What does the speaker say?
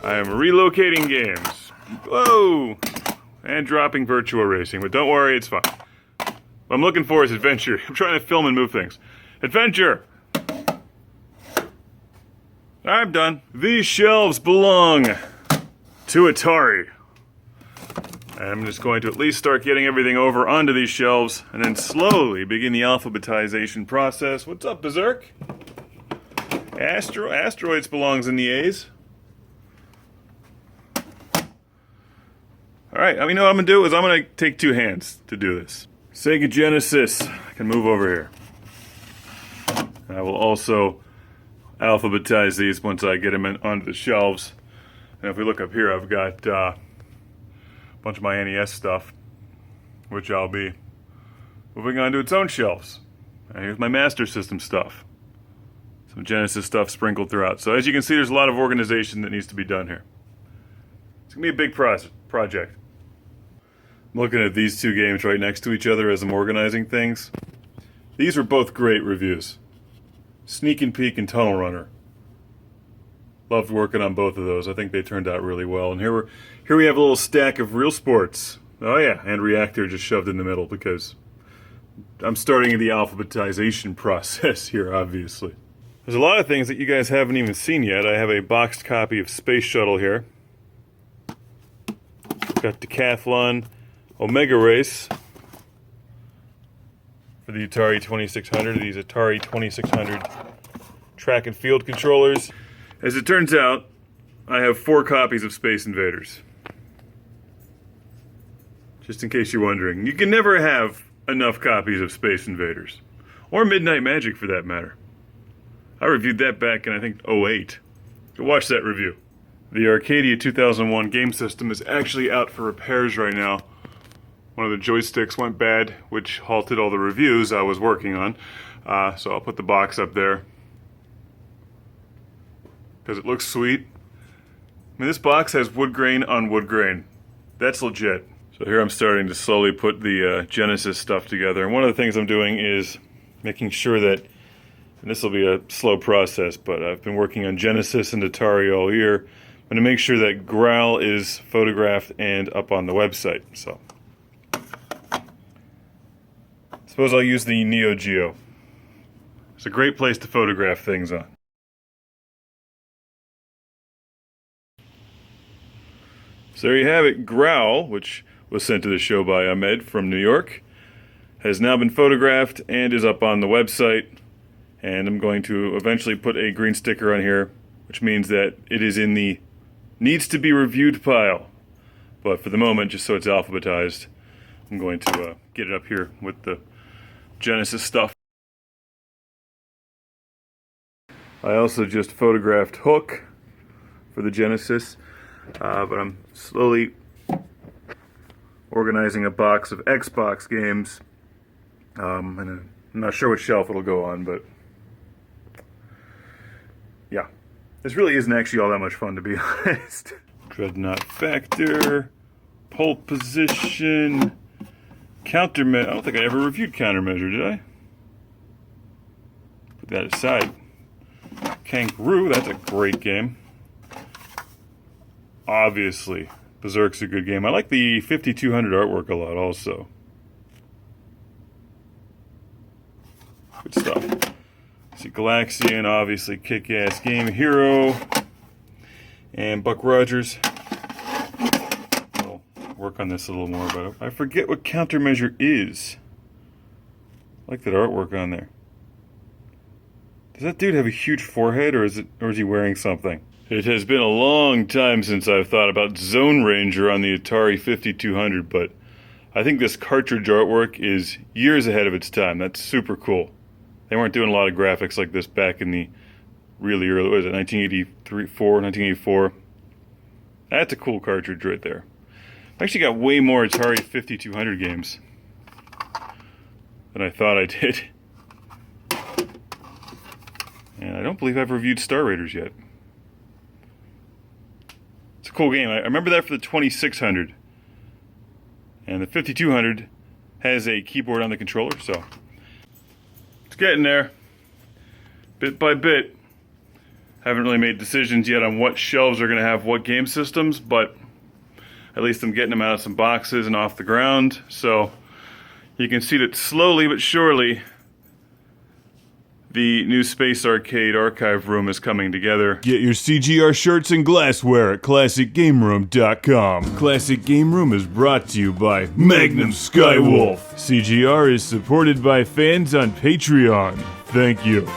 I am relocating games. Whoa! And dropping virtual racing, but don't worry, it's fine. What I'm looking for is adventure. I'm trying to film and move things. Adventure! I'm done. These shelves belong to Atari. I'm just going to at least start getting everything over onto these shelves and then slowly begin the alphabetization process. What's up, Berserk? Asteroids belongs in the A's. Alright, you know what I'm going to do is I'm going to take two hands to do this. Sega Genesis. I can move over here. I will also alphabetize these once I get them onto the shelves. And if we look up here, I've got a bunch of my NES stuff, which I'll be moving on to its own shelves. And here's my Master System stuff. Some Genesis stuff sprinkled throughout. So as you can see, there's a lot of organization that needs to be done here. It's going to be a big project. I'm looking at these two games right next to each other as I'm organizing things. These were both great reviews. Sneak and Peek and Tunnel Runner. Loved working on both of those. I think they turned out really well. And here we have a little stack of Real Sports. Oh yeah, and Reactor just shoved in the middle because I'm starting the alphabetization process here, obviously. There's a lot of things that you guys haven't even seen yet. I have a boxed copy of Space Shuttle here. Got Decathlon Omega Race for the Atari 2600. These Atari 2600 track and field controllers. As it turns out, I have 4 copies of Space Invaders. Just in case you're wondering. You can never have enough copies of Space Invaders. Or Midnight Magic, for that matter. I reviewed that back in, I think, 2008. Go watch that review. The Arcadia 2001 game system is actually out for repairs right now. One of the joysticks went bad, which halted all the reviews I was working on. So I'll put the box up there, because it looks sweet. I mean, this box has wood grain on wood grain. That's legit. So here I'm starting to slowly put the Genesis stuff together. And one of the things I'm doing is making sure that, and this will be a slow process, but I've been working on Genesis and Atari all year. I'm going to make sure that Growl is photographed and up on the website. So suppose I'll use the Neo Geo. It's a great place to photograph things on. So there you have it. Growl, which was sent to the show by Ahmed from New York, has now been photographed and is up on the website. And I'm going to eventually put a green sticker on here, which means that it is in the needs to be reviewed pile. But for the moment, just so it's alphabetized, I'm going to get it up here with the Genesis stuff. I also just photographed Hook for the Genesis, but I'm slowly organizing a box of Xbox games, and I'm not sure which shelf it'll go on, but yeah. This really isn't actually all that much fun, to be honest. Dreadnought Factor, Pole Position, Countermeasure. I don't think I ever reviewed Countermeasure, did I? Put that aside. Kangaroo, that's a great game. Obviously, Berserk's a good game. I like the 5200 artwork a lot, also. Good stuff. See, Galaxian, obviously, Kickass Game Hero, and Buck Rogers. I'll work on this a little more, but I forget what Countermeasure is. I like that artwork on there. Does that dude have a huge forehead, or is he wearing something? It has been a long time since I've thought about Zone Ranger on the Atari 5200, but I think this cartridge artwork is years ahead of its time. That's super cool. They weren't doing a lot of graphics like this back in the really early, what is it, 1984. That's a cool cartridge right there. I've actually got way more Atari 5200 games than I thought I did. And I don't believe I've reviewed Star Raiders yet. It's a cool game. I remember that for the 2600. And the 5200 has a keyboard on the controller, so it's getting there. Bit by bit. Haven't really made decisions yet on what shelves are going to have what game systems, but at least I'm getting them out of some boxes and off the ground. So you can see that slowly but surely the new Space Arcade archive room is coming together. Get your CGR shirts and glassware at ClassicGameRoom.com. Classic Game Room is brought to you by Magnum Skywolf. CGR is supported by fans on Patreon. Thank you.